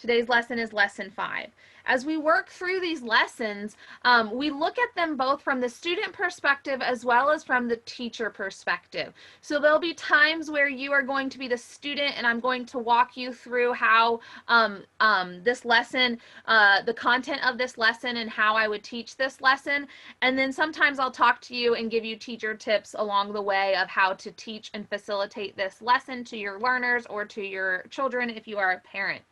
Today's lesson is lesson 5. As we work through these lessons, we look at them both from the student perspective as well as from the teacher perspective. So there'll be times where you are going to be the student and I'm going to walk you through how this lesson, the content of this lesson and how I would teach this lesson. And then sometimes I'll talk to you and give you teacher tips along the way of how to teach and facilitate this lesson to your learners or to your children if you are a parent.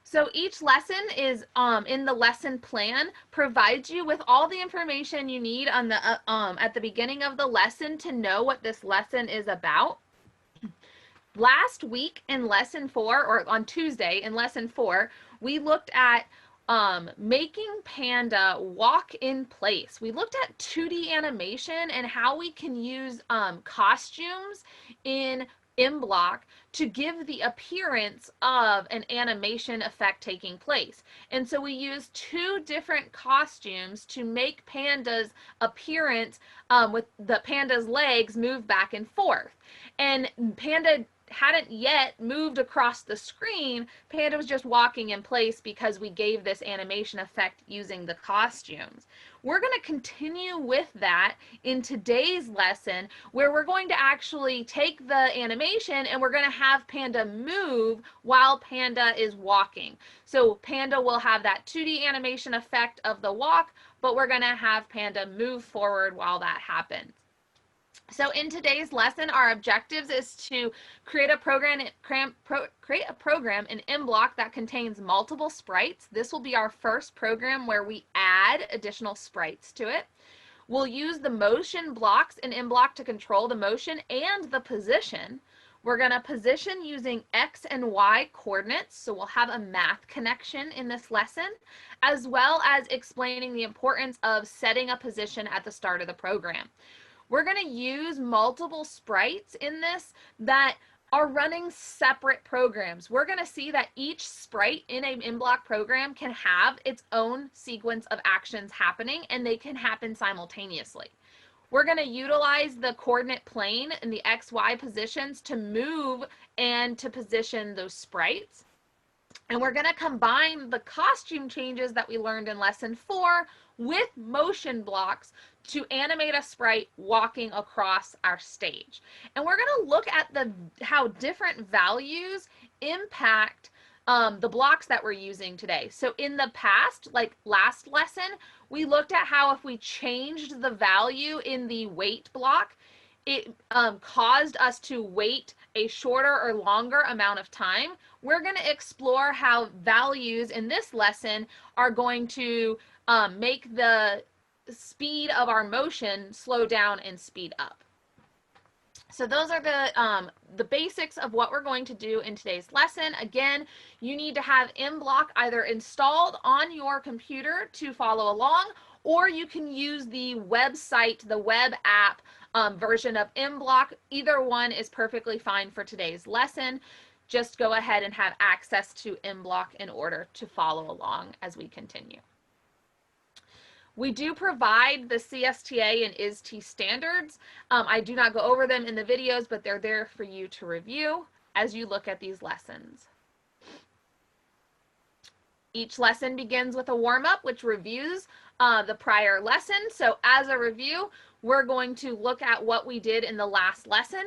So each lesson is in the lesson plan, provides you with all the information you need on the at the beginning of the lesson to know what this lesson is about. Last week in lesson 4, or on Tuesday in lesson 4, we looked at making Panda walk in place. We looked at 2D animation and how we can use costumes in mBlock to give the appearance of an animation effect taking place. And so we used 2 different costumes to make Panda's appearance with the Panda's legs move back and forth. And Panda hadn't yet moved across the screen. Panda was just walking in place because we gave this animation effect using the costumes. We're going to continue with that in today's lesson, where we're going to actually take the animation and we're going to have Panda move while Panda is walking. So Panda will have that 2D animation effect of the walk, but we're going to have Panda move forward while that happens. So in today's lesson, our objectives is to create a program in mBlock that contains multiple sprites. This will be our first program where we add additional sprites to it. We'll use the motion blocks in mBlock to control the motion and the position. We're going to position using X and Y coordinates, so we'll have a math connection in this lesson, as well as explaining the importance of setting a position at the start of the program. We're going to use multiple sprites in this that are running separate programs. We're going to see that each sprite in a mBlock program can have its own sequence of actions happening, and they can happen simultaneously. We're going to utilize the coordinate plane and the XY positions to move and to position those sprites. And we're going to combine the costume changes that we learned in lesson 4 with motion blocks to animate a sprite walking across our stage. And we're going to look at how different values impact the blocks that we're using today. So in the past, like last lesson, we looked at how if we changed the value in the wait block, it caused us to wait a shorter or longer amount of time. We're going to explore how values in this lesson are going to make the speed of our motion slow down and speed up. So those are the basics of what we're going to do in today's lesson. Again, you need to have mBlock either installed on your computer to follow along, or you can use the website, the web app version of mBlock. Either one is perfectly fine for today's lesson. Just go ahead and have access to mBlock in order to follow along as we continue. We do provide the CSTA and IST standards. I do not go over them in the videos, but they're there for you to review as you look at these lessons. Each lesson begins with a warm-up, which reviews the prior lesson. So as a review, we're going to look at what we did in the last lesson.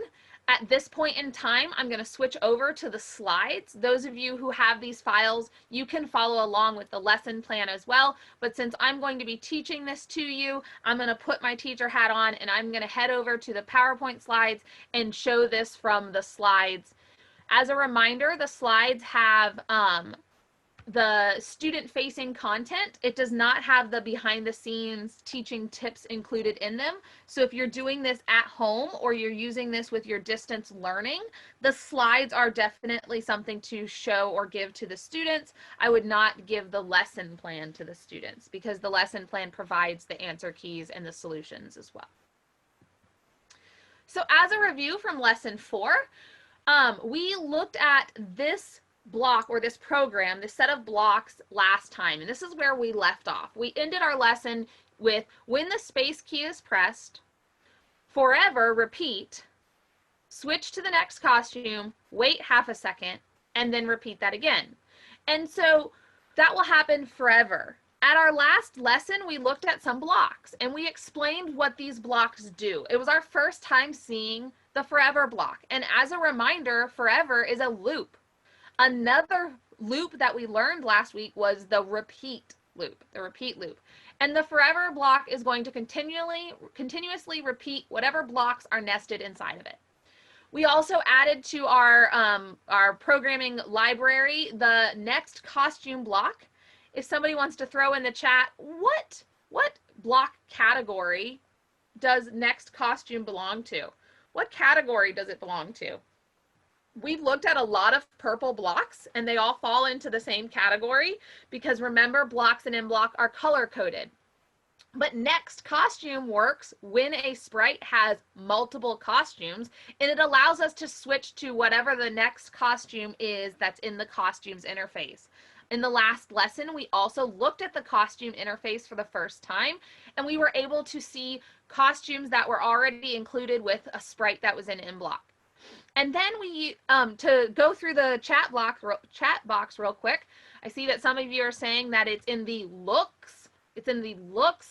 At this point in time, I'm going to switch over to the slides. Those of you who have these files, you can follow along with the lesson plan as well. But since I'm going to be teaching this to you, I'm going to put my teacher hat on and I'm going to head over to the PowerPoint slides and show this from the slides. As a reminder, the slides have the student-facing content. It does not have the behind-the-scenes teaching tips included in them. So if you're doing this at home or you're using this with your distance learning, the slides are definitely something to show or give to the students. I would not give the lesson plan to the students because the lesson plan provides the answer keys and the solutions as well. So as a review from lesson 4, we looked at this block or this program, this set of blocks last time, and this is where we left off. We ended our lesson with when the space key is pressed, forever repeat, switch to the next costume, wait half a second, and then repeat that again. And so that will happen forever. At our last lesson, we looked at some blocks and we explained what these blocks do. It was our first time seeing the forever block. And as a reminder, forever is a loop. Another loop that we learned last week was the repeat loop, And the forever block is going to continuously repeat whatever blocks are nested inside of it. We also added to our programming library the next costume block. If somebody wants to throw in the chat, what block category does next costume belong to? What category does it belong to? We've looked at a lot of purple blocks and they all fall into the same category because remember, blocks in mBlock are color coded. But next costume works when a sprite has multiple costumes, and it allows us to switch to whatever the next costume is that's in the costumes interface. In the last lesson, we also looked at the costume interface for the first time, and we were able to see costumes that were already included with a sprite that was in mBlock. And then we, to go through the chat box real quick, I see that some of you are saying that it's in the looks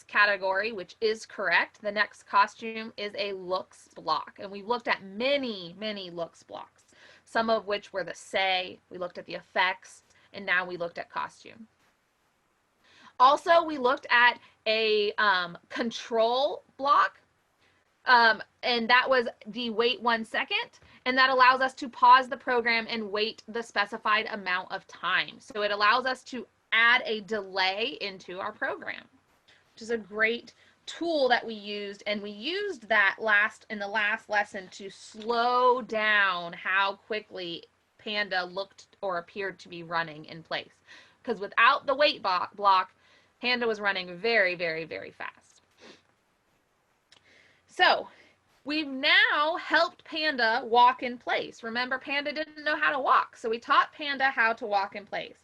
category, which is correct. The next costume is a looks block. And we've looked at many looks blocks, some of which were the say, we looked at the effects, and now we looked at costume. Also, we looked at a control block, and that was the wait 1 second, and that allows us to pause the program and wait the specified amount of time. So it allows us to add a delay into our program, which is a great tool that we used, and we used that in the last lesson to slow down how quickly Panda looked or appeared to be running in place. Because without the wait block, Panda was running very fast. So we've now helped Panda walk in place. Remember, Panda didn't know how to walk, so we taught Panda how to walk in place.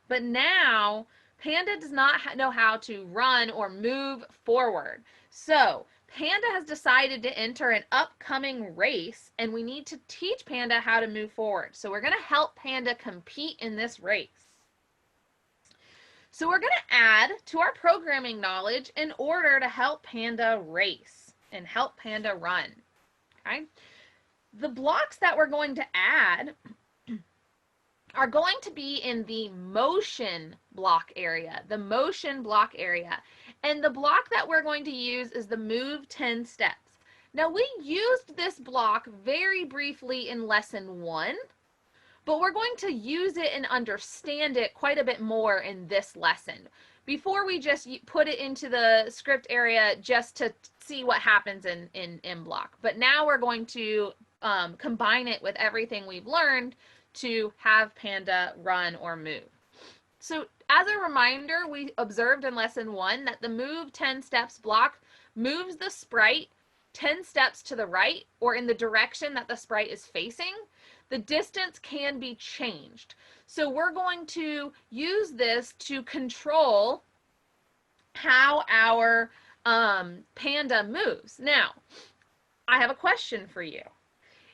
But now, Panda does not know how to run or move forward. So, Panda has decided to enter an upcoming race, and we need to teach Panda how to move forward. So, we're going to help Panda compete in this race. So, we're going to add to our programming knowledge in order to help Panda race and help Panda run. Okay? The blocks that we're going to add are going to be in the motion block area, And the block that we're going to use is the move 10 steps. Now, we used this block very briefly in lesson 1, but we're going to use it and understand it quite a bit more in this lesson. Before we just put it into the script area just to see what happens in mBlock. But now we're going to combine it with everything we've learned to have Panda run or move. So as a reminder, we observed in lesson 1 that the move 10 steps block moves the sprite 10 steps to the right or in the direction that the sprite is facing. The distance can be changed. So we're going to use this to control how our Panda moves. Now, I have a question for you.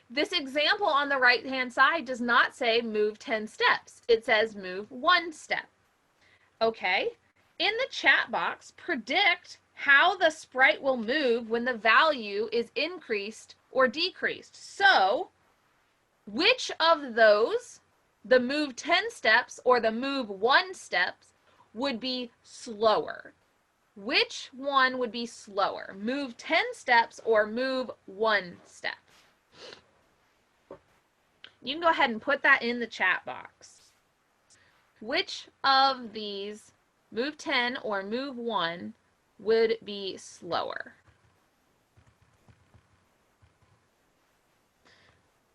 This example on the right-hand side does not say move 10 steps. It says move 1 step. Okay, in the chat box, predict how the sprite will move when the value is increased or decreased. So, which of those, the move 10 steps or the move 1 steps, would be slower? Which one would be slower? Move 10 steps or move 1 step? You can go ahead and put that in the chat box. Which of these, move 10 or move 1, would be slower?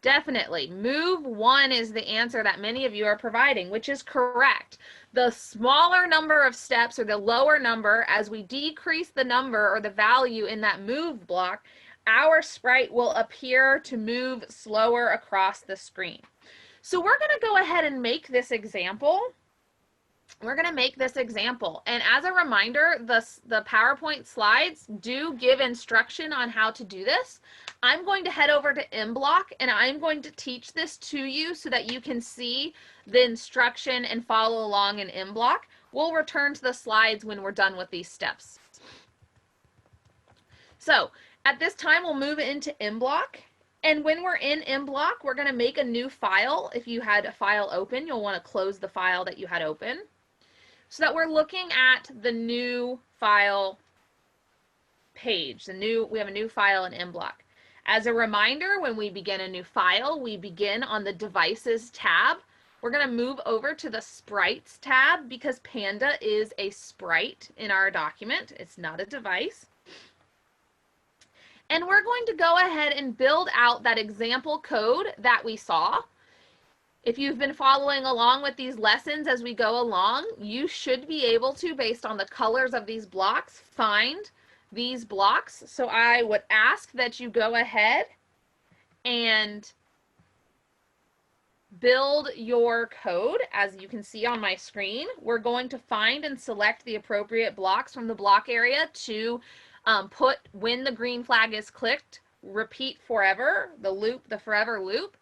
Definitely, move 1 is the answer that many of you are providing, which is correct. The smaller number of steps or the lower number, as we decrease the number or the value in that move block, our sprite will appear to move slower across the screen. So we're going to go ahead and make this example we're going to make this example. And as a reminder, the PowerPoint slides do give instruction on how to do this. I'm going to head over to mBlock and I'm going to teach this to you so that you can see the instruction and follow along in mBlock. We'll return to the slides when we're done with these steps. So at this time, we'll move into mBlock. And when we're in mBlock, we're going to make a new file. If you had a file open, you'll want to close the file that you had open, so that we're looking at the new file page. We have a new file in mBlock. As a reminder, when we begin a new file, we begin on the Devices tab. We're going to move over to the Sprites tab because Panda is a sprite in our document. It's not a device. And we're going to go ahead and build out that example code that we saw. If you've been following along with these lessons as we go along, you should be able to, based on the colors of these blocks, find these blocks. So I would ask that you go ahead and build your code. As you can see on my screen, we're going to find and select the appropriate blocks from the block area to put when the green flag is clicked, repeat forever, the forever loop.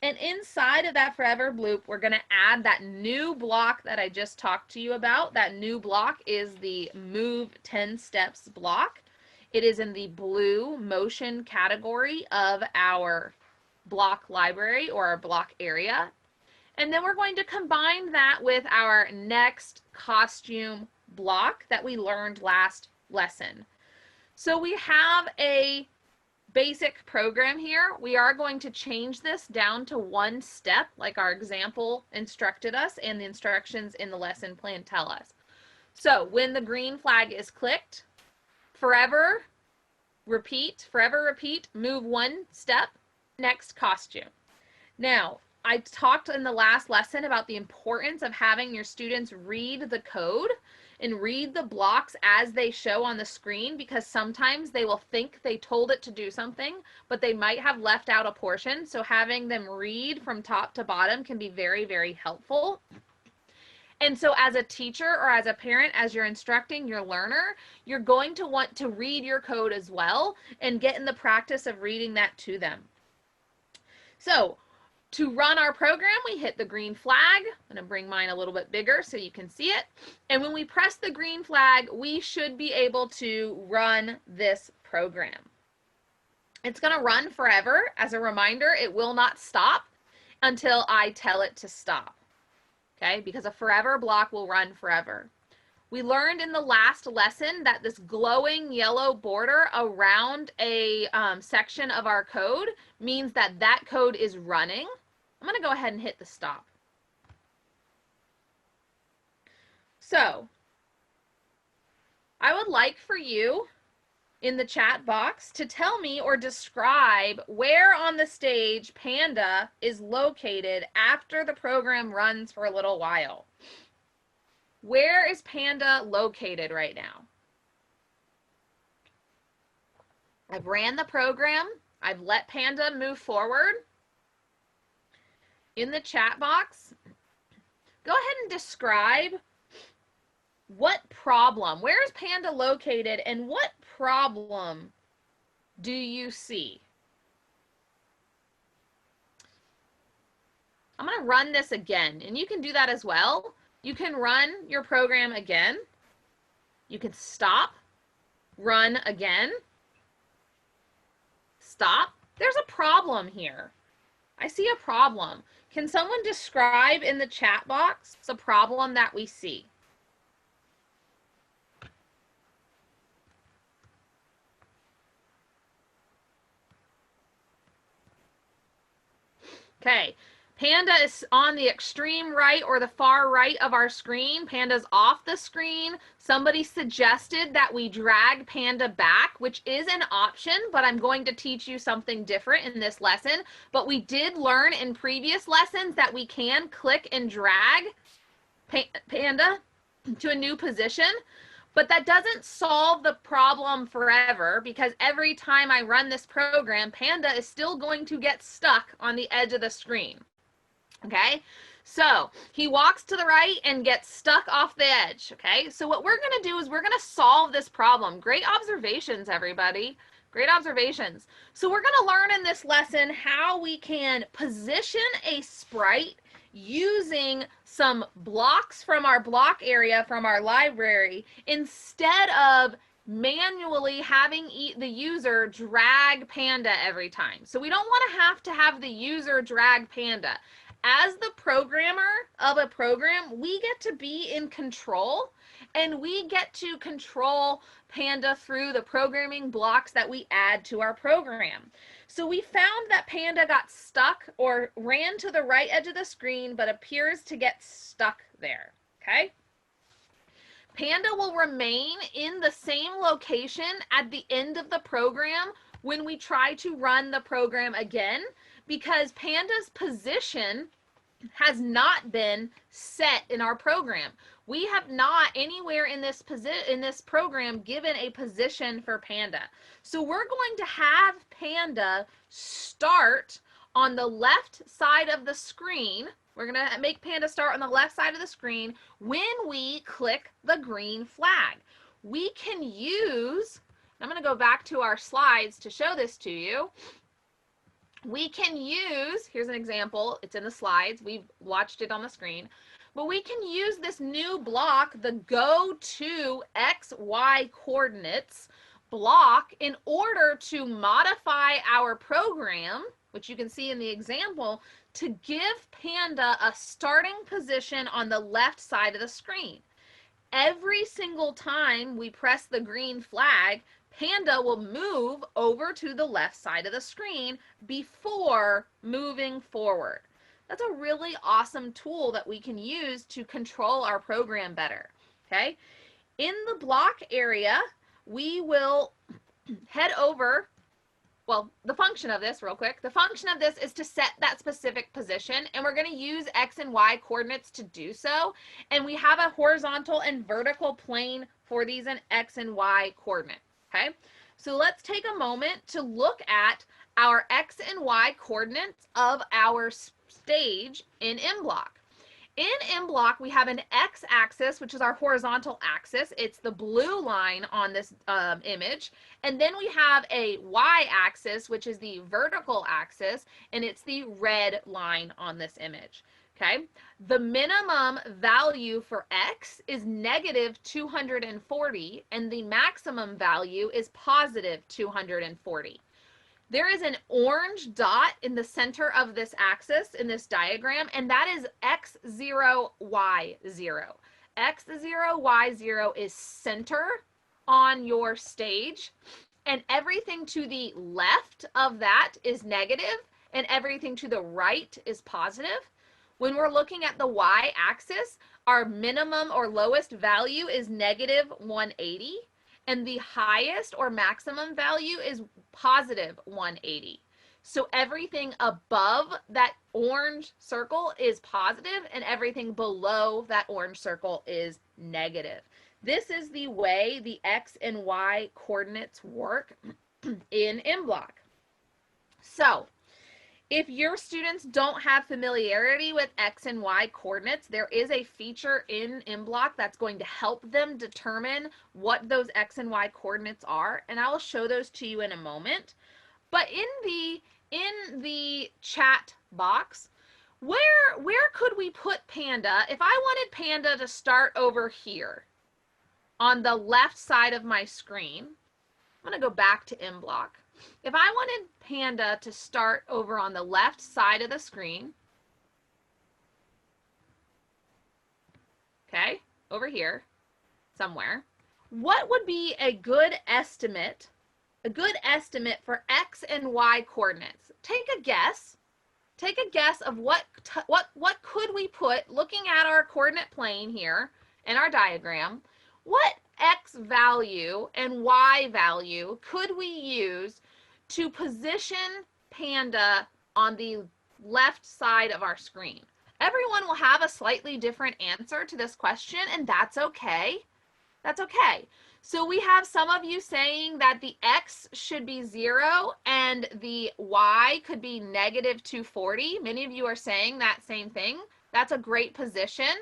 And inside of that forever loop, we're going to add that new block that I just talked to you about. That new block is the Move 10 Steps block. It is in the blue motion category of our block library or our block area. And then we're going to combine that with our next costume block that we learned last lesson. So we have a basic program here. We are going to change this down to one step, like our example instructed us and the instructions in the lesson plan tell us. So when the green flag is clicked, forever repeat, move one step, next costume. Now, I talked in the last lesson about the importance of having your students read the code and read the blocks as they show on the screen, because sometimes they will think they told it to do something, but they might have left out a portion. So having them read from top to bottom can be very, very helpful. And so as a teacher or as a parent, as you're instructing your learner, you're going to want to read your code as well and get in the practice of reading that to them. So to run our program, we hit the green flag. I'm going to bring mine a little bit bigger so you can see it. And when we press the green flag, we should be able to run this program. It's going to run forever. As a reminder, it will not stop until I tell it to stop. Okay, because a forever block will run forever. We learned in the last lesson that this glowing yellow border around a section of our code means that that code is running. I'm going to go ahead and hit the stop. So I would like for you in the chat box to tell me or describe where on the stage Panda is located after the program runs for a little while. Where is Panda located right now? I've ran the program. I've let Panda move forward. In the chat box, go ahead and describe what problem, where is Panda located and what problem do you see? I'm going to run this again, and you can do that as well. You can run your program again. You can stop, run again, stop. There's a problem here. I see a problem. Can someone describe in the chat box the problem that we see? Okay, Panda is on the extreme right or the far right of our screen. Panda's off the screen. Somebody suggested that we drag Panda back, which is an option, but I'm going to teach you something different in this lesson. But we did learn in previous lessons that we can click and drag Panda to a new position. But that doesn't solve the problem forever, because every time I run this program, Panda is still going to get stuck on the edge of the screen. Okay, so he walks to the right and gets stuck off the edge. Okay, so what we're going to do is we're going to solve this problem. Great observations, everybody. Great observations. So we're going to learn in this lesson how we can position a sprite using some blocks from our block area from our library instead of manually having the user drag Panda every time. So we don't want to have the user drag Panda. As the programmer of a program, we get to be in control, and we get to control Panda through the programming blocks that we add to our program. So we found that Panda got stuck or ran to the right edge of the screen, but appears to get stuck there. Okay? Panda will remain in the same location at the end of the program when we try to run the program again, because Panda's position has not been set in our program. We have not anywhere in this program given a position for Panda. So we're going to have Panda start on the left side of the screen. We're going to make Panda start on the left side of the screen when we click the green flag. We can use, I'm going to go back to our slides to show this to you. We can use, here's an example, it's in the slides, we've watched it on the screen, but we can use this new block, the go to XY coordinates block, in order to modify our program, which you can see in the example, to give Panda a starting position on the left side of the screen. Every single time we press the green flag, Panda will move over to the left side of the screen before moving forward. That's a really awesome tool that we can use to control our program better. Okay? In the block area, we will head over, well, the function of this, real quick, the function of this is to set that specific position, and we're going to use X and Y coordinates to do so, and we have a horizontal and vertical plane for these in X and Y coordinates. Okay, so let's take a moment to look at our X and Y coordinates of our stage in mBlock. In mBlock, we have an X-axis, which is our horizontal axis. It's the blue line on this image. And then we have a Y-axis, which is the vertical axis, and it's the red line on this image. Okay, the minimum value for X is negative 240, and the maximum value is positive 240. There is an orange dot in the center of this axis in this diagram, and that is X0, Y0. X0, Y0 is center on your stage, and everything to the left of that is negative, and everything to the right is positive. When we're looking at the Y-axis, our minimum or lowest value is negative 180, and the highest or maximum value is positive 180. So everything above that orange circle is positive, and everything below that orange circle is negative. This is the way the X and Y coordinates work in mBlock. So, if your students don't have familiarity with X and Y coordinates, there is a feature in mBlock that's going to help them determine what those X and Y coordinates are, and I will show those to you in a moment. But in the chat box, where could we put Panda if I wanted Panda to start over here on the left side of my screen? I'm going to go back to mBlock. If I wanted Panda to start over on the left side of the screen, okay, over here somewhere, what would be a good estimate for X and Y coordinates? Take a guess. Take a guess of what could we put, looking at our coordinate plane here in our diagram, what X value and Y value could we use to position Panda on the left side of our screen? Everyone will have a slightly different answer to this question, and that's okay. That's okay. So we have some of you saying that the X should be 0 and the Y could be negative 240. Many of you are saying that same thing. That's a great position.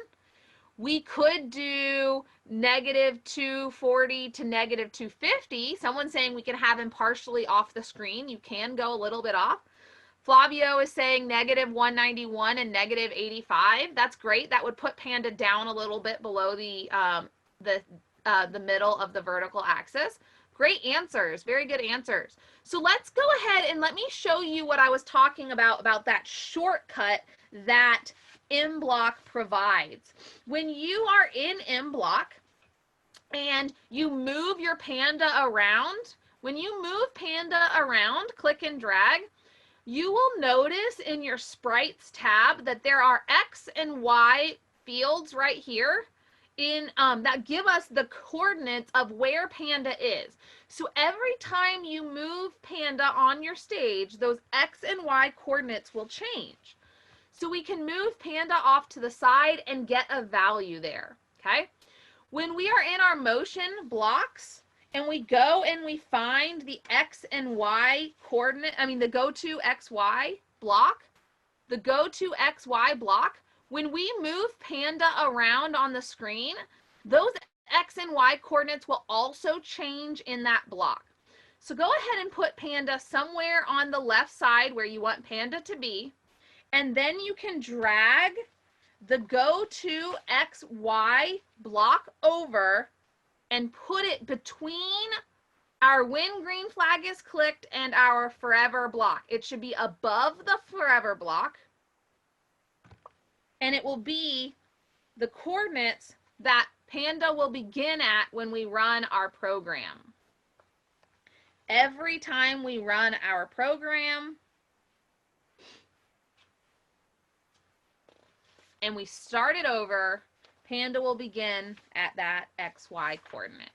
We could do negative 240 to negative 250. Someone's saying we can have him partially off the screen. You can go a little bit off. Flavio is saying negative 191 and negative 85. That's great. That would put Panda down a little bit below the middle of the vertical axis. Great answers. Very good answers. So let's go ahead and let me show you what I was talking about that shortcut that mBlock provides. When you are in mBlock and you move your Panda around, when you move Panda around, click and drag, you will notice in your Sprites tab that there are X and Y fields right here that give us the coordinates of where Panda is. So every time you move Panda on your stage, those X and Y coordinates will change. So we can move Panda off to the side and get a value there, okay? When we are in our motion blocks and we go and we find the X and Y coordinate, the go-to XY block, when we move Panda around on the screen, those X and Y coordinates will also change in that block. So go ahead and put Panda somewhere on the left side where you want Panda to be, and then you can drag the go-to XY block over and put it between our when green flag is clicked and our forever block. It should be above the forever block, and it will be the coordinates that Panda will begin at when we run our program. Every time we run our program and we start it over, Panda will begin at that XY coordinate.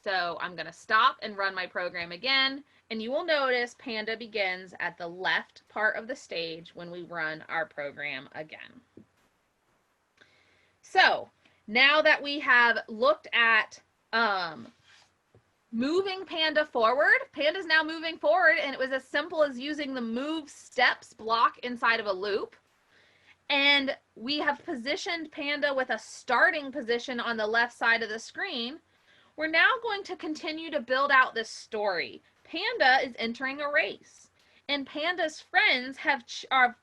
So I'm going to stop and run my program again, and you will notice Panda begins at the left part of the stage when we run our program again. So now that we have looked at moving Panda forward, Panda's now moving forward, and it was as simple as using the move steps block inside of a loop. And we have positioned Panda with a starting position on the left side of the screen. We're now going to continue to build out this story. Panda is entering a race, and Panda's friends have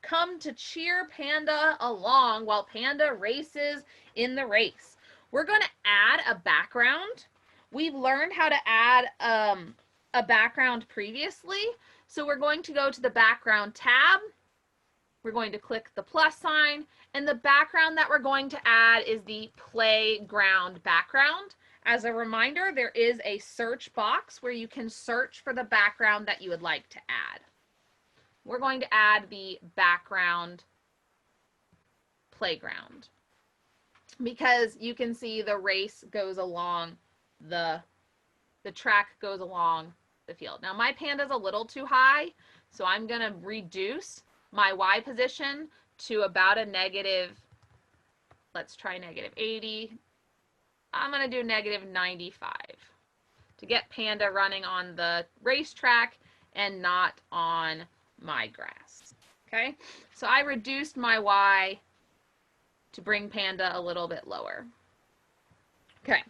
come to cheer Panda along while Panda races in the race. We're going to add a background. We've learned how to add a background previously, so we're going to go to the background tab. We're going to click the plus sign, and the background that we're going to add is the playground background. As a reminder, there is a search box where you can search for the background that you would like to add. We're going to add the background playground because you can see the race goes along the track goes along the field. Now my Panda's a little too high, so I'm going to reduce my Y position to about a negative, let's try negative 80. I'm going to do negative 95 to get Panda running on the racetrack and not on my grass. Okay, so I reduced my Y to bring Panda a little bit lower. Okay.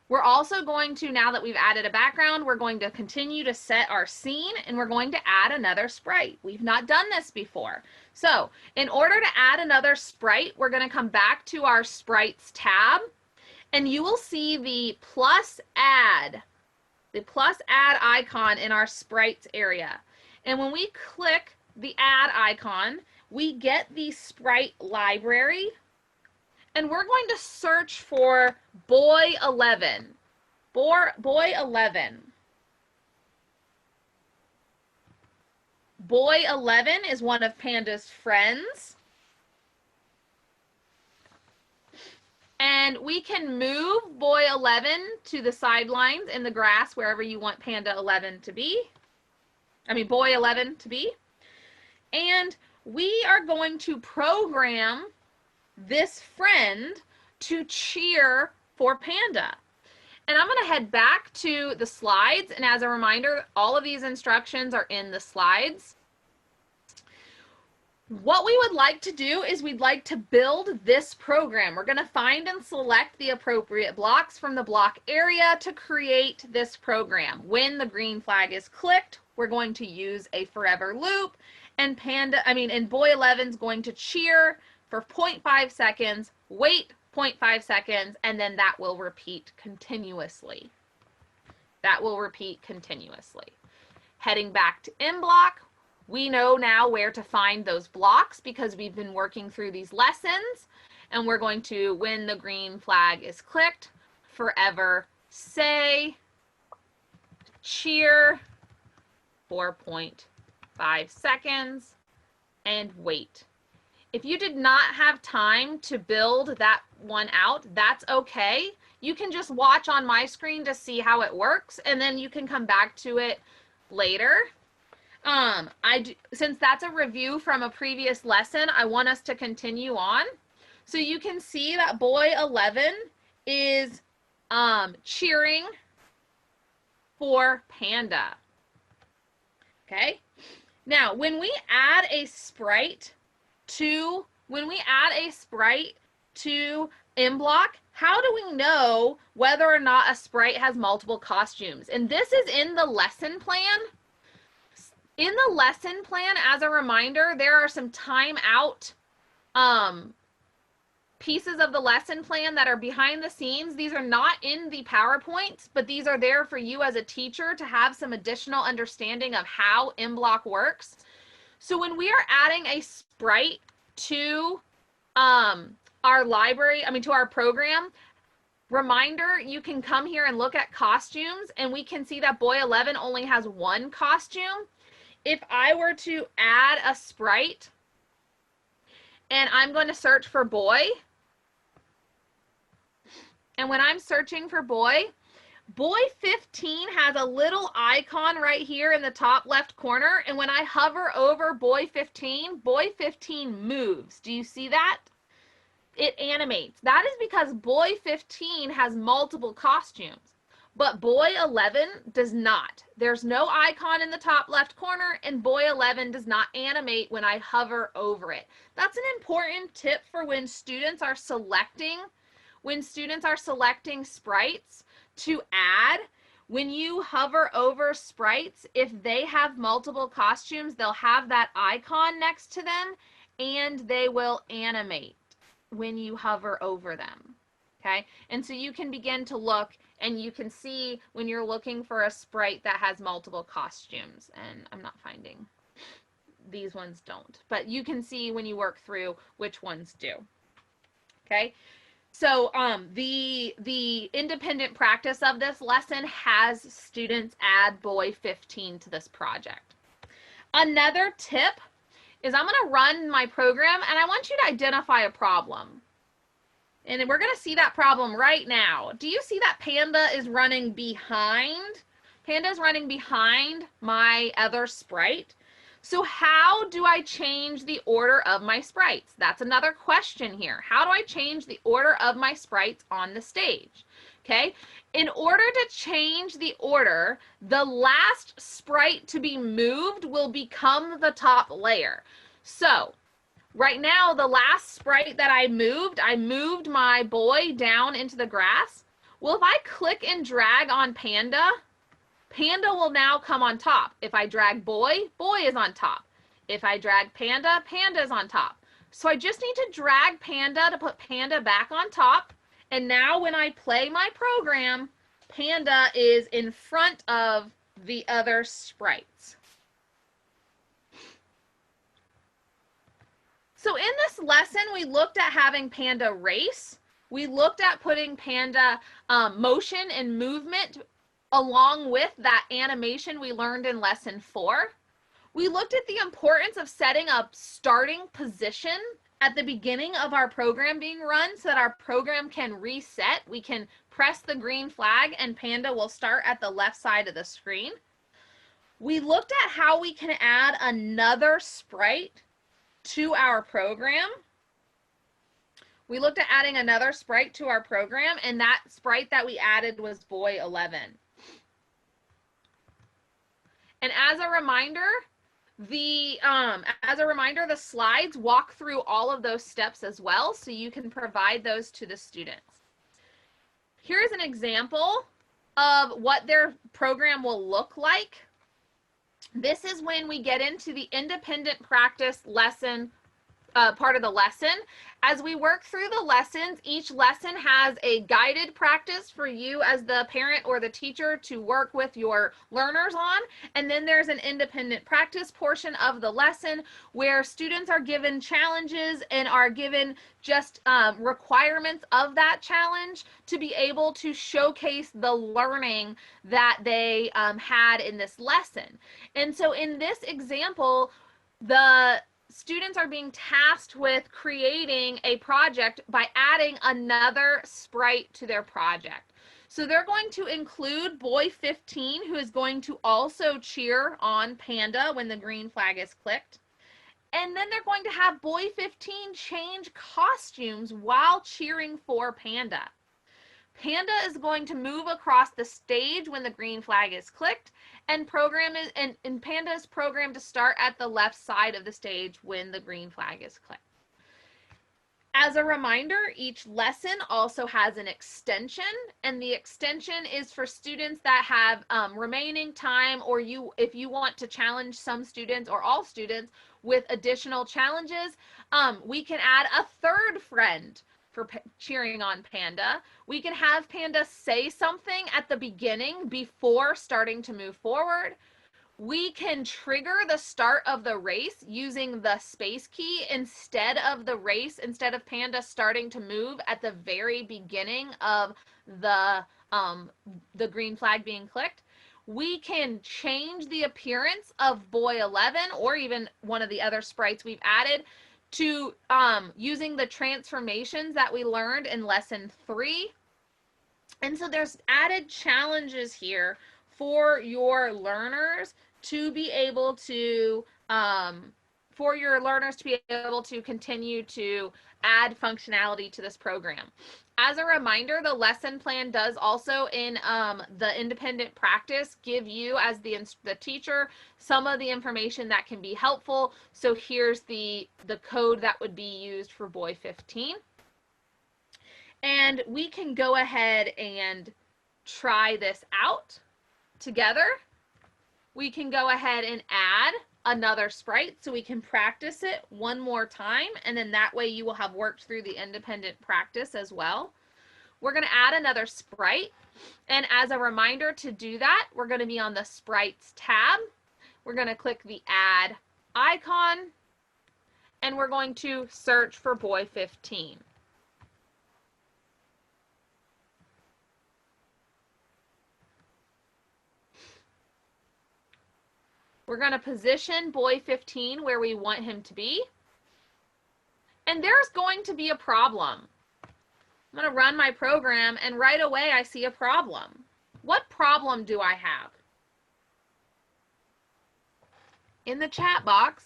We're also going to, now that we've added a background, we're going to continue to set our scene, and we're going to add another sprite. We've not done this before. So in order to add another sprite, we're going to come back to our Sprites tab, and you will see the plus add icon in our Sprites area. And when we click the add icon, we get the sprite library. And we're going to search for Boy 11. Boy 11. Boy 11 is one of Panda's friends. And we can move Boy 11 to the sidelines in the grass wherever you want Panda 11 to be. Boy 11 to be. And we are going to program this friend to cheer for Panda. And I'm going to head back to the slides. And as a reminder, all of these instructions are in the slides. What we would like to do is we'd like to build this program. We're going to find and select the appropriate blocks from the block area to create this program. When the green flag is clicked, we're going to use a forever loop, and boy 11 is going to cheer for 0.5 seconds, wait 0.5 seconds, and then that will repeat continuously. That will repeat continuously. Heading back to mBlock, we know now where to find those blocks because we've been working through these lessons, and we're going to, when the green flag is clicked, forever say, cheer, 4.5 seconds, and wait. If you did not have time to build that one out, that's okay. You can just watch on my screen to see how it works, and then you can come back to it later. Since that's a review from a previous lesson, I want us to continue on. So you can see that boy 11 is cheering for Panda. Okay. Now, when we add a sprite to mBlock, how do we know whether or not a sprite has multiple costumes? And this is in the lesson plan. In the lesson plan, as a reminder, there are some timeout pieces of the lesson plan that are behind the scenes. These are not in the PowerPoint, but these are there for you as a teacher to have some additional understanding of how mBlock works. So when we are adding a sprite to our library, to our program, reminder, you can come here and look at costumes, and we can see that boy 11 only has one costume. If I were to add a sprite, and I'm going to search for boy, and when I'm searching for boy 15 has a little icon right here in the top left corner, and when I hover over boy 15 moves. Do you see that? It animates. That is because boy 15 has multiple costumes, but boy 11 does not. There's no icon in the top left corner, and boy 11 does not animate when I hover over it. That's an important tip for when students are selecting sprites to add. When you hover over sprites, if they have multiple costumes, they'll have that icon next to them, and they will animate when you hover over them. Okay, and so you can begin to look, and you can see when you're looking for a sprite that has multiple costumes, and I'm not finding, these ones don't, but you can see when you work through which ones do. Okay, so the independent practice of this lesson has students add boy 15 to this project. Another tip is I'm going to run my program, and I want you to identify a problem. And we're going to see that problem right now. Do you see that Panda is running behind? Panda is running behind my other sprite. So how do I change the order of my sprites? That's another question here. How do I change the order of my sprites on the stage? Okay, in order to change the order, the last sprite to be moved will become the top layer. So right now, the last sprite that I moved my boy down into the grass. Well, if I click and drag on Panda, Panda will now come on top. If I drag boy, boy is on top. If I drag Panda, Panda is on top. So I just need to drag Panda to put Panda back on top. And now when I play my program, Panda is in front of the other sprites. So in this lesson, we looked at having Panda race. We looked at putting Panda motion and movement along with that animation we learned in lesson 4. We looked at the importance of setting a starting position at the beginning of our program being run so that our program can reset. We can press the green flag and Panda will start at the left side of the screen. We looked at how we can add another sprite to our program. We looked at adding another sprite to our program, and that sprite that we added was boy 11. And as a reminder, the slides walk through all of those steps as well, so you can provide those to the students. Here's an example of what their program will look like. This is when we get into the independent practice lesson part of the lesson. As we work through the lessons, each lesson has a guided practice for you as the parent or the teacher to work with your learners on. And then there's an independent practice portion of the lesson where students are given challenges and are given just requirements of that challenge to be able to showcase the learning that they had in this lesson. And so in this example, the students are being tasked with creating a project by adding another sprite to their project. So they're going to include boy 15, who is going to also cheer on Panda when the green flag is clicked. And then they're going to have boy 15 change costumes while cheering for Panda. Panda is going to move across the stage when the green flag is clicked, and Panda is programmed to start at the left side of the stage when the green flag is clicked. As a reminder, each lesson also has an extension, and the extension is for students that have remaining time, or if you want to challenge some students or all students with additional challenges, we can add a third friend for cheering on Panda. We can have Panda say something at the beginning before starting to move forward. We can trigger the start of the race using the space key instead of Panda starting to move at the very beginning of the green flag being clicked. We can change the appearance of boy 11 or even one of the other sprites we've added to using the transformations that we learned in lesson 3. And so there's added challenges here for your learners to be able to continue to add functionality to this program. As a reminder, the lesson plan does also in the independent practice give you as the teacher some of the information that can be helpful. So here's the code that would be used for boy 15. And we can go ahead and try this out together. We can go ahead and add another sprite so we can practice it one more time, and then that way you will have worked through the independent practice as well. We're going to add another sprite, and as a reminder to do that, we're going to be on the Sprites tab. We're going to click the add icon, and we're going to search for boy 15. We're going to position boy 15 where we want him to be. And there's going to be a problem. I'm going to run my program, and right away I see a problem. What problem do I have? In the chat box,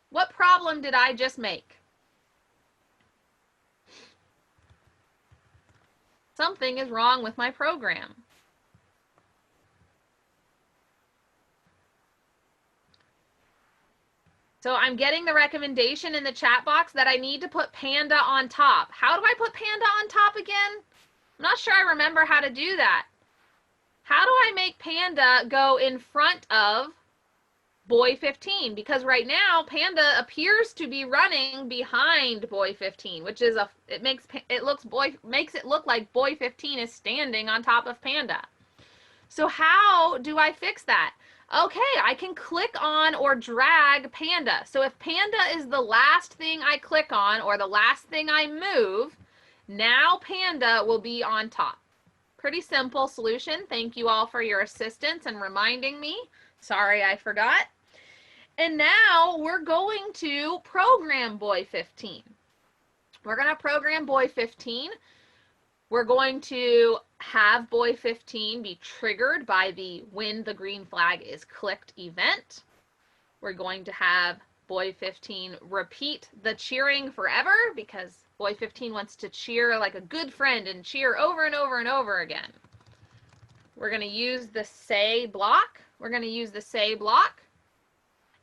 what problem did I just make? Something is wrong with my program. So I'm getting the recommendation in the chat box that I need to put Panda on top. How do I put Panda on top again? I'm not sure I remember how to do that. How do I make Panda go in front of boy 15? Because right now Panda appears to be running behind boy 15, which is makes it look like boy 15 is standing on top of Panda. So how do I fix that? Okay, I can click on or drag Panda. So if Panda is the last thing I click on or the last thing I move, now Panda will be on top. Pretty simple solution. Thank you all for your assistance and reminding me. Sorry, I forgot. And now we're going to program boy 15. We're going to program boy 15. We're going to have boy 15 be triggered by the when the green flag is clicked event. We're going to have boy 15 repeat the cheering forever because boy 15 wants to cheer like a good friend and cheer over and over and over again. We're going to use the say block. We're going to use the say block.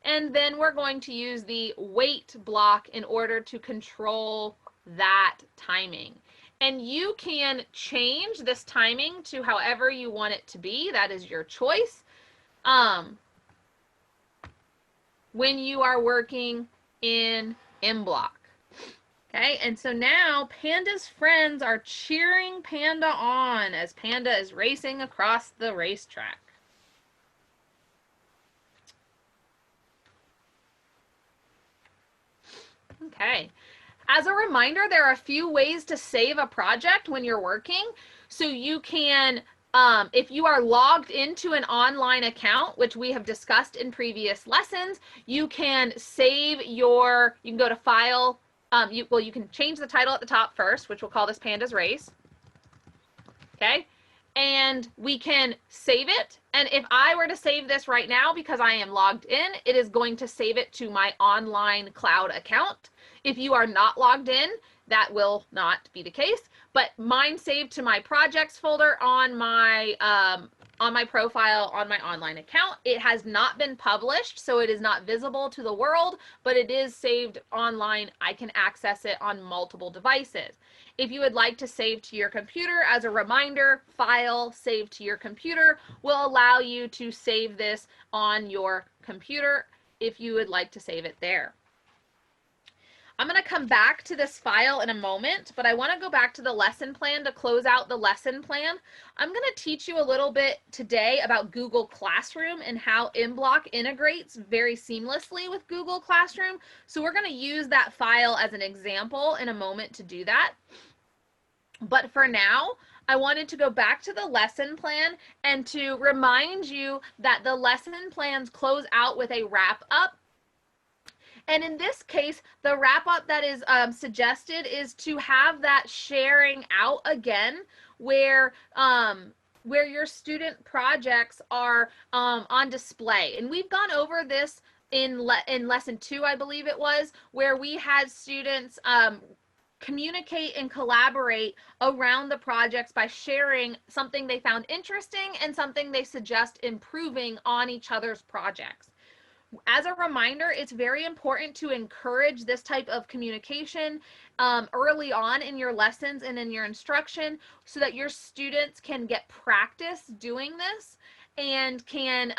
And then we're going to use the wait block in order to control that timing. And you can change this timing to however you want it to be. That is your choice. When you are working in mBlock. Okay, and so now Panda's friends are cheering Panda on as Panda is racing across the racetrack. Okay, as a reminder, there are a few ways to save a project when you're working. So you can, if you are logged into an online account, which we have discussed in previous lessons, you can save your, you can go to File, you can change the title at the top first, which we'll call this Panda's Race. Okay, and we can save it. And if I were to save this right now, because I am logged in, it is going to save it to my online cloud account. If you are not logged in, that will not be the case, but mine saved to my projects folder on my profile on my online account. It has not been published, so it is not visible to the world, but it is saved online. I can access it on multiple devices. If you would like to save to your computer, as a reminder, File, Save to your computer will allow you to save this on your computer if you would like to save it there. I'm going to come back to this file in a moment, but I want to go back to the lesson plan to close out the lesson plan. I'm going to teach you a little bit today about Google Classroom and how mBlock integrates very seamlessly with Google Classroom. So we're going to use that file as an example in a moment to do that. But for now, I wanted to go back to the lesson plan and to remind you that the lesson plans close out with a wrap up. And in this case, the wrap up that is suggested is to have that sharing out again where your student projects are on display. And we've gone over this in lesson 2, I believe it was, where we had students communicate and collaborate around the projects by sharing something they found interesting and something they suggest improving on each other's projects. As a reminder, it's very important to encourage this type of communication early on in your lessons and in your instruction so that your students can get practice doing this and can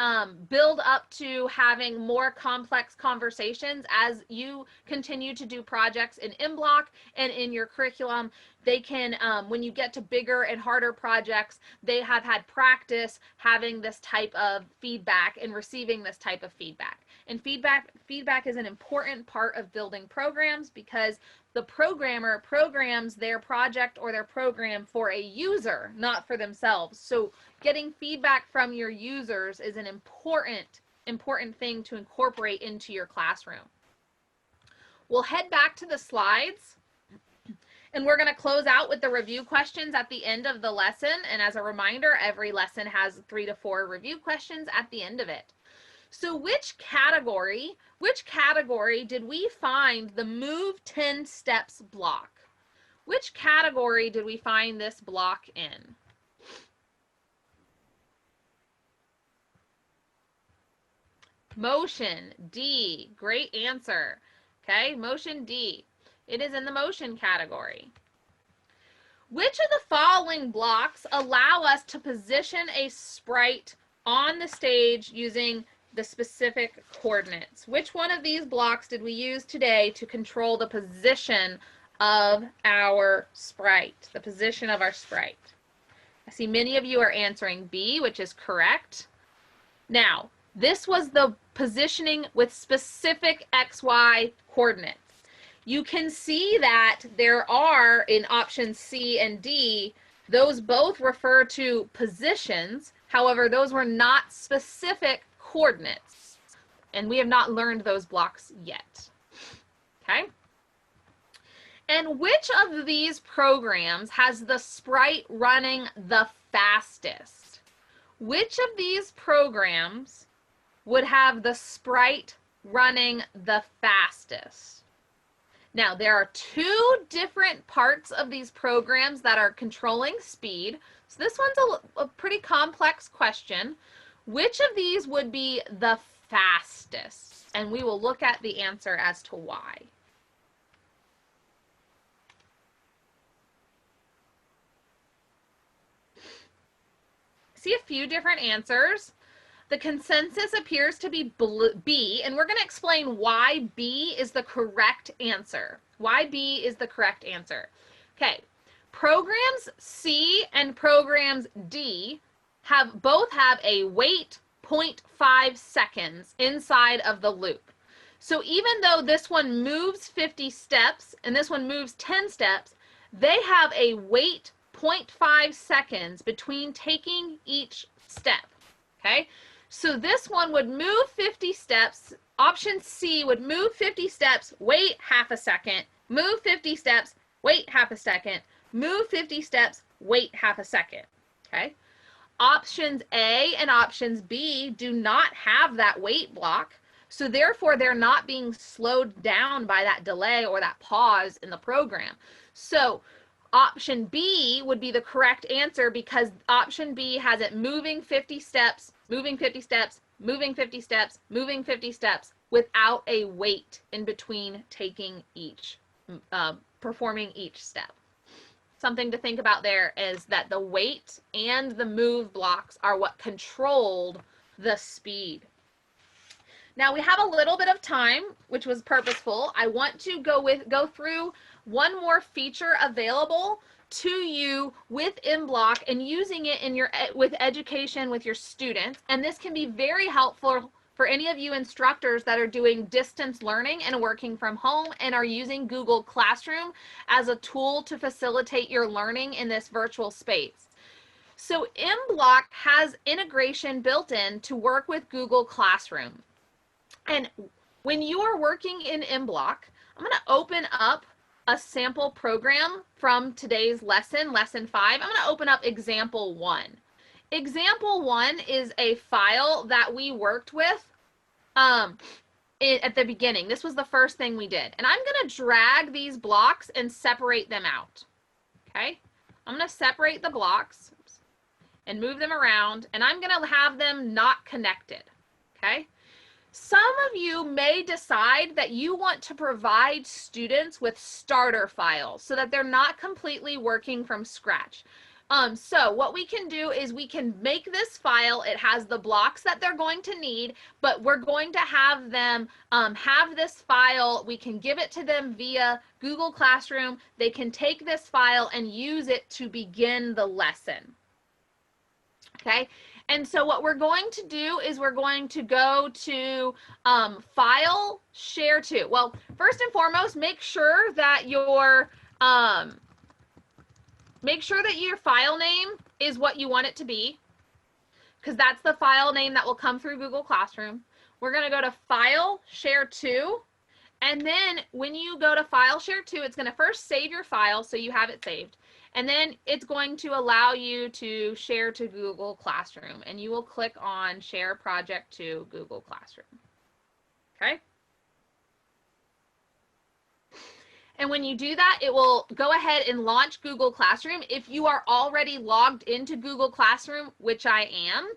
build up to having more complex conversations as you continue to do projects in mBlock and in your curriculum. They can, when you get to bigger and harder projects, they have had practice having this type of feedback and receiving this type of feedback. And feedback is an important part of building programs because the programmer programs their project or their program for a user, not for themselves. So getting feedback from your users is an important thing to incorporate into your classroom. We'll head back to the slides. And we're going to close out with the review questions at the end of the lesson. And as a reminder, every lesson has 3 to 4 review questions at the end of it. So which category did we find the Move 10 Steps block? Which category did we find this block in? Motion, D, great answer. Okay, motion D. It is in the motion category. Which of the following blocks allow us to position a sprite on the stage using the specific coordinates? Which one of these blocks did we use today to control the position of our sprite, the position of our sprite? I see many of you are answering B, which is correct. Now, this was the positioning with specific XY coordinates. You can see that there are in options C and D, those both refer to positions. However, those were not specific coordinates, and we have not learned those blocks yet. Okay? And which of these programs has the sprite running the fastest? Which of these programs would have the sprite running the fastest. Now, there are two different parts of these programs that are controlling speed. So this one's a pretty complex question. Which of these would be the fastest? And we will look at the answer as to why. See a few different answers. The consensus appears to be B, and we're going to explain why B is the correct answer. Why B is the correct answer. Okay, programs C and programs D both have a wait 0.5 seconds inside of the loop. So even though this one moves 50 steps and this one moves 10 steps, they have a wait 0.5 seconds between taking each step. Okay, so this one would move 50 steps. Option C would move 50 steps, wait half a second, move 50 steps, wait half a second, move 50 steps, wait half a second. Okay, options A and options B do not have that wait block, so therefore they're not being slowed down by that delay or that pause in the program. So option B would be the correct answer because option B has it moving 50 steps, moving 50 steps, moving 50 steps, moving 50 steps without a wait in between taking each, performing each step. Something to think about there is that the wait and the move blocks are what controlled the speed. Now we have a little bit of time, which was purposeful. I want to go through one more feature available to you with mBlock and using it in with education with your students. And this can be very helpful for any of you instructors that are doing distance learning and working from home and are using Google Classroom as a tool to facilitate your learning in this virtual space. So mBlock has integration built in to work with Google Classroom. And when you are working in mBlock, I'm going to open up a sample program from today's lesson, lesson 5. I'm going to open up example 1. Example 1 is a file that we worked with at the beginning. This was the first thing we did. And I'm going to drag these blocks and separate them out. Okay? I'm going to separate the blocks and move them around, and I'm going to have them not connected. Okay? Some of you may decide that you want to provide students with starter files so that they're not completely working from scratch. So what we can do is we can make this file. It has the blocks that they're going to need, but we're going to have them have this file. We can give it to them via Google Classroom. They can take this file and use it to begin the lesson. Okay? And so what we're going to do is we're going to go to File, Share To. Well, first and foremost, make sure that your file name is what you want it to be, because that's the file name that will come through Google Classroom. We're going to go to File, Share To, and then when you go to File, Share To, it's going to first save your file so you have it saved. And then it's going to allow you to share to Google Classroom, and you will click on Share Project to Google Classroom. Okay? And when you do that, it will go ahead and launch Google Classroom. If you are already logged into Google Classroom, which I am,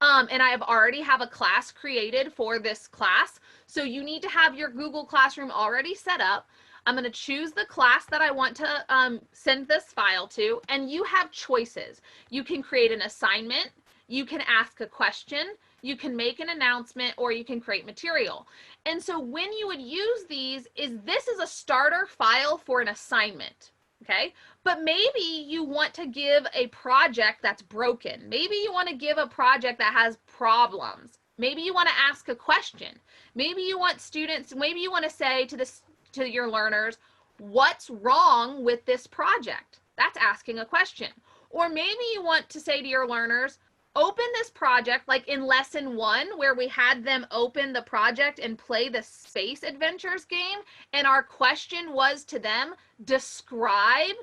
and I already have a class created for this class, so you need to have your Google Classroom already set up. I'm going to choose the class that I want to send this file to, and you have choices. You can create an assignment, you can ask a question, you can make an announcement, or you can create material. And so when you would use these, this is a starter file for an assignment, okay? But maybe you want to give a project that's broken. Maybe you want to give a project that has problems. Maybe you want to ask a question. Maybe you want students, maybe you want to say to your learners, what's wrong with this project? That's asking a question. Or maybe you want to say to your learners, open this project, like in lesson 1, where we had them open the project and play the Space Adventures game, and our question was to them, describe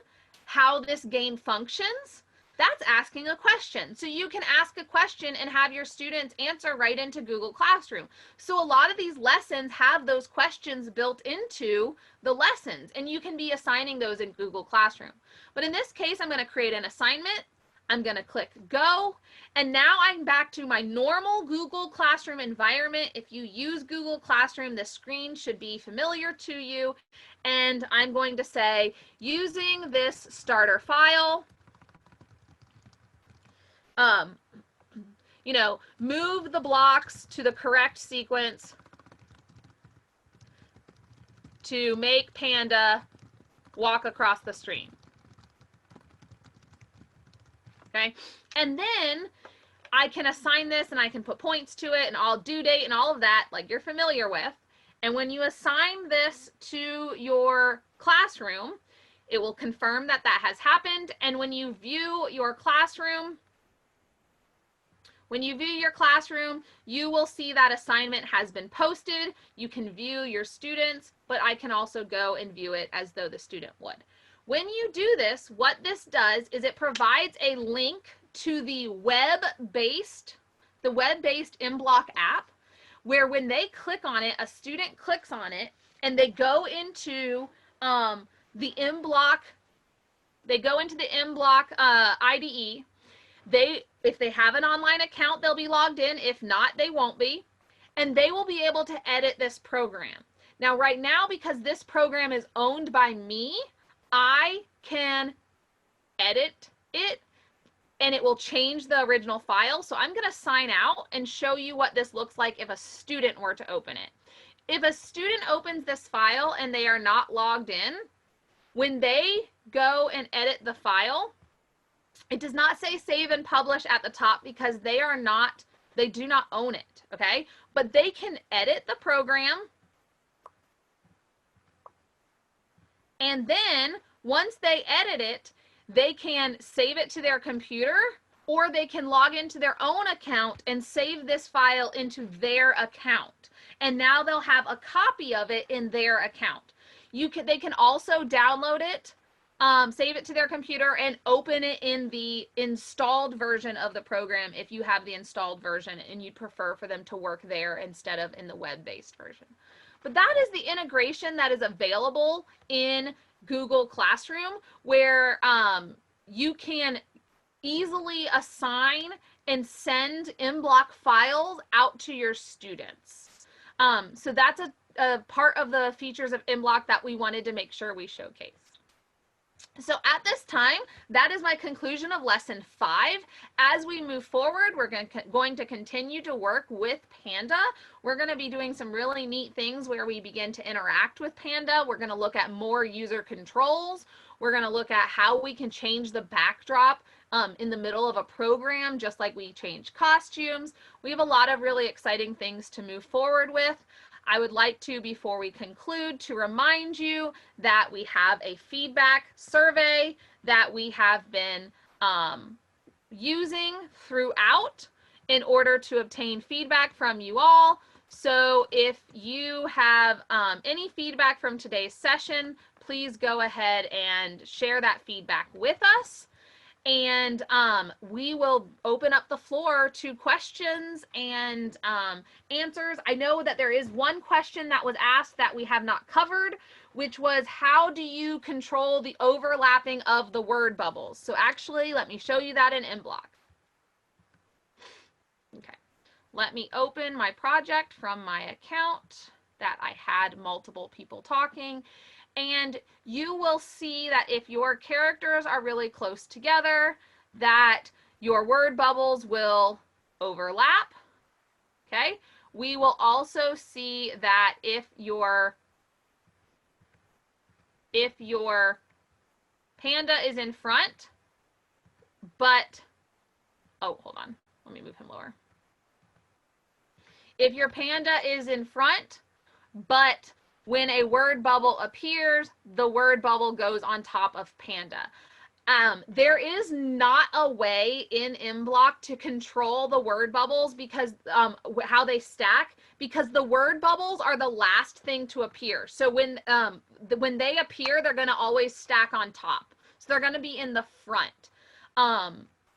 how this game functions. That's asking a question. So you can ask a question and have your students answer right into Google Classroom. So a lot of these lessons have those questions built into the lessons, and you can be assigning those in Google Classroom. But in this case, I'm going to create an assignment. I'm going to click go, and now I'm back to my normal Google Classroom environment. If you use Google Classroom, this screen should be familiar to you, and I'm going to say, using this starter file, you know, move the blocks to the correct sequence to make Panda walk across the stream. Okay, and then I can assign this and I can put points to it and all due date and all of that, like you're familiar with. And when you assign this to your classroom, it will confirm that that has happened. And when you view your classroom, you will see that assignment has been posted. You can view your students, but I can also go and view it as though the student would. When you do this, what this does is it provides a link to the web-based mBlock app, where when they click on it, a student clicks on it, and they go into the mBlock IDE. If they have an online account, they'll be logged in. If not, they won't be. And they will be able to edit this program. Now, right now, because this program is owned by me, I can edit it and it will change the original file. So I'm going to sign out and show you what this looks like if a student were to open it. If a student opens this file and they are not logged in, when they go and edit the file, it does not say save and publish at the top because they do not own it, okay? But they can edit the program. And then once they edit it, they can save it to their computer, or they can log into their own account and save this file into their account. And now they'll have a copy of it in their account. They can also download it, save it to their computer, and open it in the installed version of the program if you have the installed version and you'd prefer for them to work there instead of in the web-based version. But that is the integration that is available in Google Classroom, where you can easily assign and send mBlock files out to your students. So that's a part of the features of mBlock that we wanted to make sure we showcased. So at this time, that is my conclusion of lesson 5. As we move forward, we're going to continue to work with Panda. We're going to be doing some really neat things where we begin to interact with Panda. We're going to look at more user controls. We're going to look at how we can change the backdrop in the middle of a program, just like we change costumes. We have a lot of really exciting things to move forward with. I would like to, before we conclude, to remind you that we have a feedback survey that we have been using throughout in order to obtain feedback from you all. So if you have any feedback from today's session, please go ahead and share that feedback with us. And we will open up the floor to questions and answers. I know that there is one question that was asked that we have not covered, which was, how do you control the overlapping of the word bubbles? So actually, let me show you that in mBlock. Okay, let me open my project from my account that I had multiple people talking. And you will see that if your characters are really close together, that your word bubbles will overlap, okay? We will also see that if your panda is in front, but, oh, hold on, let me move him lower. If your panda is in front, but when a word bubble appears, the word bubble goes on top of Panda. There is not a way in mBlock to control the word bubbles because how they stack, because the word bubbles are the last thing to appear. So when they appear, they're going to always stack on top. So they're going to be in the front.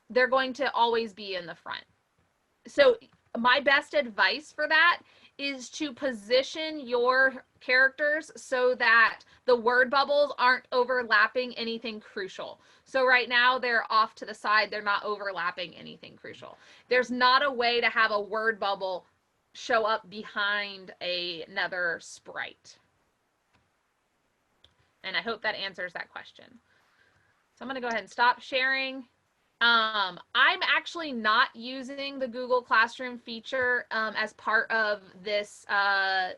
they're going to always be in the front. So my best advice for that is to position your characters so that the word bubbles aren't overlapping anything crucial. So right now they're off to the side, they're not overlapping anything crucial. There's not a way to have a word bubble show up behind another sprite. And I hope that answers that question. So I'm going to go ahead and stop sharing. I'm actually not using the Google Classroom feature as part of this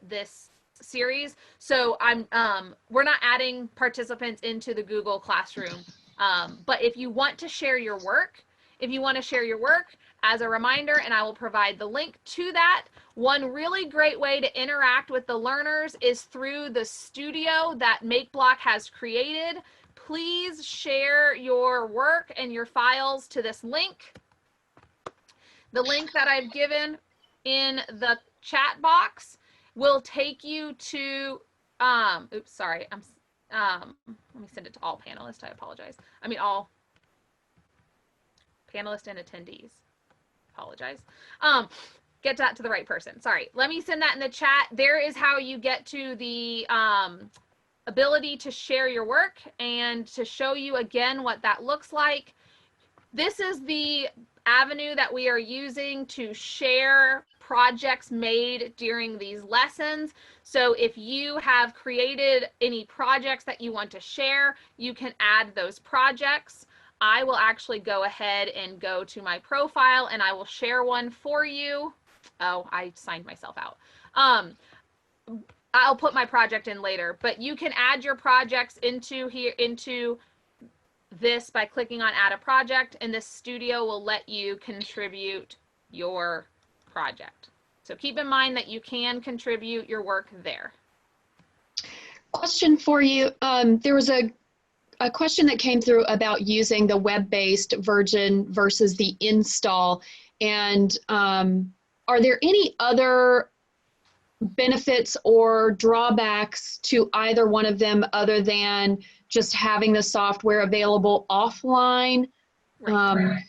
this series. So we're not adding participants into the Google Classroom. But if you want to share your work, as a reminder, and I will provide the link to that, one really great way to interact with the learners is through the studio that mBlock has created. Please share your work and your files to this link. The link that I've given in the chat box will take you to, oops, sorry, let me send it to all panelists, I apologize. I mean, all panelists and attendees, apologize. Get that to the right person, sorry. Let me send that in the chat. There is how you get to the, ability to share your work and to show you again what that looks like. This is the avenue that we are using to share projects made during these lessons. So if you have created any projects that you want to share, you can add those projects. I will actually go ahead and go to my profile and I will share one for you. Oh, I signed myself out. I'll put my project in later, but you can add your projects into this by clicking on add a project, and this studio will let you contribute your project. So keep in mind that you can contribute your work there. Question for you. There was a question that came through about using the web-based version versus the install, and are there any other benefits or drawbacks to either one of them other than just having the software available offline? Right.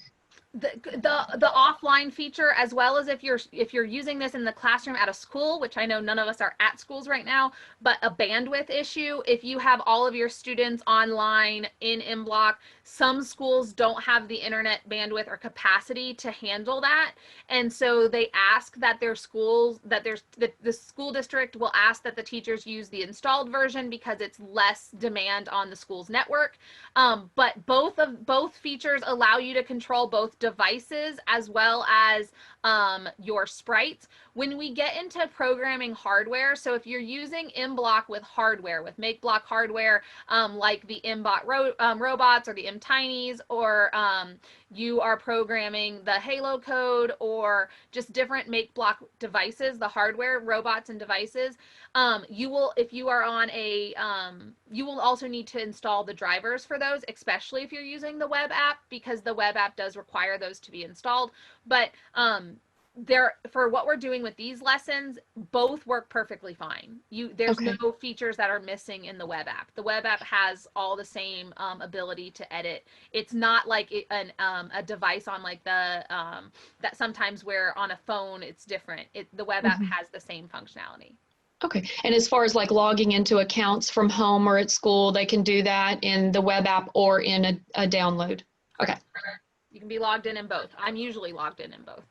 The offline feature, as well as if you're using this in the classroom at a school, which I know none of us are at schools right now, but a bandwidth issue. If you have all of your students online in mBlock, some schools don't have the internet bandwidth or capacity to handle that, and so they ask that their schools, that the school district will ask that the teachers use the installed version because it's less demand on the school's network. But both features allow you to control both devices as well as your sprites. When we get into programming hardware, so if you're using mBlock with hardware, with mBlock hardware, like the mBot robots or the mTinies, or you are programming the Halo code or just different mBlock devices, the hardware, robots and devices, you will, if you are on a, you will also need to install the drivers for those, especially if you're using the web app, because the web app does require those to be installed. But for what we're doing with these lessons, both work perfectly fine. There's Okay. no features that are missing in the web app. The web app has all the same ability to edit. It's not like a device on like the that sometimes where on a phone it's different. The web app has the same functionality. Okay, and as far as like logging into accounts from home or at school, they can do that in the web app or in a download. Okay. You can be logged in both. I'm usually logged in both.